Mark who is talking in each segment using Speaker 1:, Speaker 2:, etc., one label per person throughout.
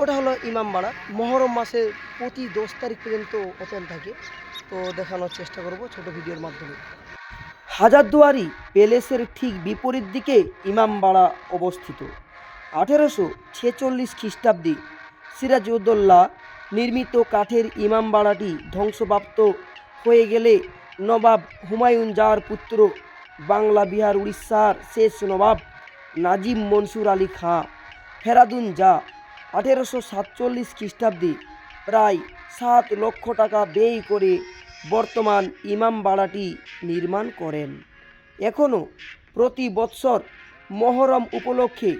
Speaker 1: ওটা হলো ইমামবাড়া। মহরম মাসের প্রতি 10 তারিখ পর্যন্ত ওপেন থাকে। তো দেখানোর চেষ্টা করব ছোট ভিডিওর মাধ্যমে। হাজারদুয়ারি প্যালেসের ঠিক বিপরীত দিকে ইমামবাড়া অবস্থিত। 1846 খ্রিস্টাব্দে সিরাজউদ্দৌলা নির্মিত কাঠের ইমামবাড়াটি ধ্বংসপ্রাপ্ত হয়ে গেলে নবাব হুমায়ুন জাহর পুত্র বাংলা বিহার উড়িষ্যার শেষ নবাব নাজিম মনসুর আলী খাঁ ফেরাদুন জাহ 1847 খ্রিস্টাব্দে প্রায় 7 লক্ষ টাকা ব্যয় করে বর্তমান ইমামবাড়াটি নির্মাণ করেন। এখনও প্রতি বৎসর মহরম উপলক্ষে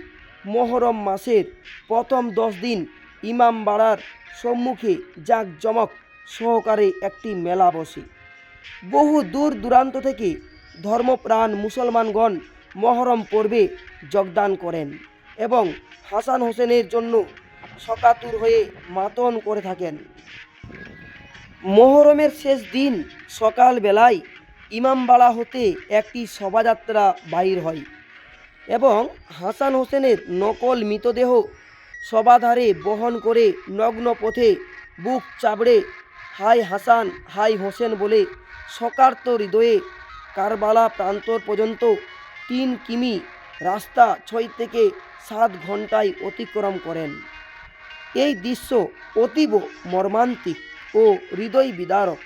Speaker 1: মহরম মাসের প্রথম 10 দিন ইমামবাড়ার সম্মুখে জাঁকজমক সহকারে একটি মেলা বসে। বহু দূর দূরান্ত থেকে ধর্মপ্রাণ মুসলমানগণ মহরম পর্বে যোগদান করেন এবং হাসান হোসেনের জন্য শকাতুর হয়ে মাতন করে থাকেন। মহরমের শেষ দিন সকালবেলায় ইমামবাড়া হতে একটি শোভাযাত্রা বাইর হয় এবং হাসান হোসেনের নকল মৃতদেহ শোভাধারে বহন করে নগ্ন পথে বুক চাপড়ে হাই হাসান হাই হোসেন বলে শোকার্ত হৃদয়ে কারবালা প্রান্তর পর্যন্ত 3 কিমি রাস্তা 6 থেকে 7 ঘন্টায় অতিক্রম করেন। এই দৃশ্য অতীব মর্মান্তিক ও হৃদয় বিদারক।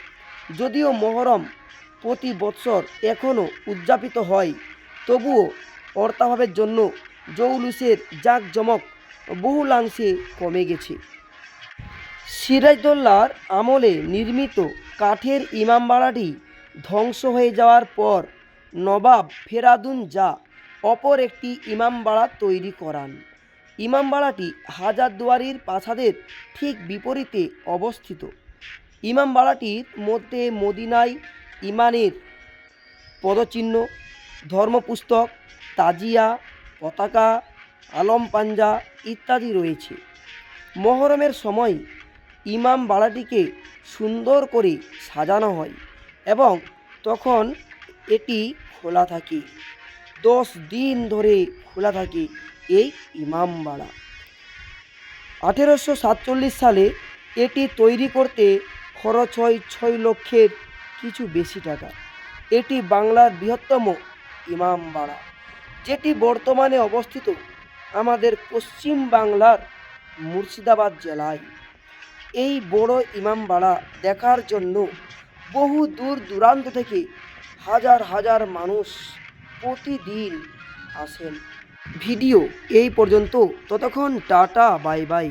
Speaker 1: যদিও মহরম প্রতি বৎসর এখনও উদযাপিত হয়, তবুও অর্থাভাবের জন্য জৌলুসের জাঁকজমক বহুলাংশে কমে গেছে। সিরাজউদ্দৌলার আমলে নির্মিত কাঠের ইমামবাড়াটি ধ্বংস হয়ে যাওয়ার পর নবাব ফেরাদুন জাহ অপর একটি ইমামবাড়া তৈরি করান। ইমামবাড়াটি হাজারদুয়ারির প্রাসাদের ঠিক বিপরীতে অবস্থিত। ইমামবাড়াটির মধ্যে মদিনায় ইমানের পদচিহ্ন, ধর্মপুস্তক, তাজিয়া, পতাকা, আলম পাঞ্জা ইত্যাদি রয়েছে। মহরমের সময় ইমামবাড়াটিকে সুন্দর করে সাজানো হয় এবং তখন এটি খোলা থাকে। 10 দিন ধরে খোলা থাকে এই ইমামবাড়া। 1847 সালে এটি তৈরি করতে খরচ হয় 6 লক্ষের কিছু বেশি টাকা। এটি বাংলার বৃহত্তম ইমামবাড়া, যেটি বর্তমানে অবস্থিত আমাদের পশ্চিম বাংলার মুর্শিদাবাদ জেলায়। এই বড় ইমামবাড়া দেখার জন্য বহু দূর দূরান্ত থেকে হাজার হাজার মানুষ প্রতিদিন আসেন। ভিডিও এই পর্যন্ত, ততক্ষণ টাটা বাই বাই।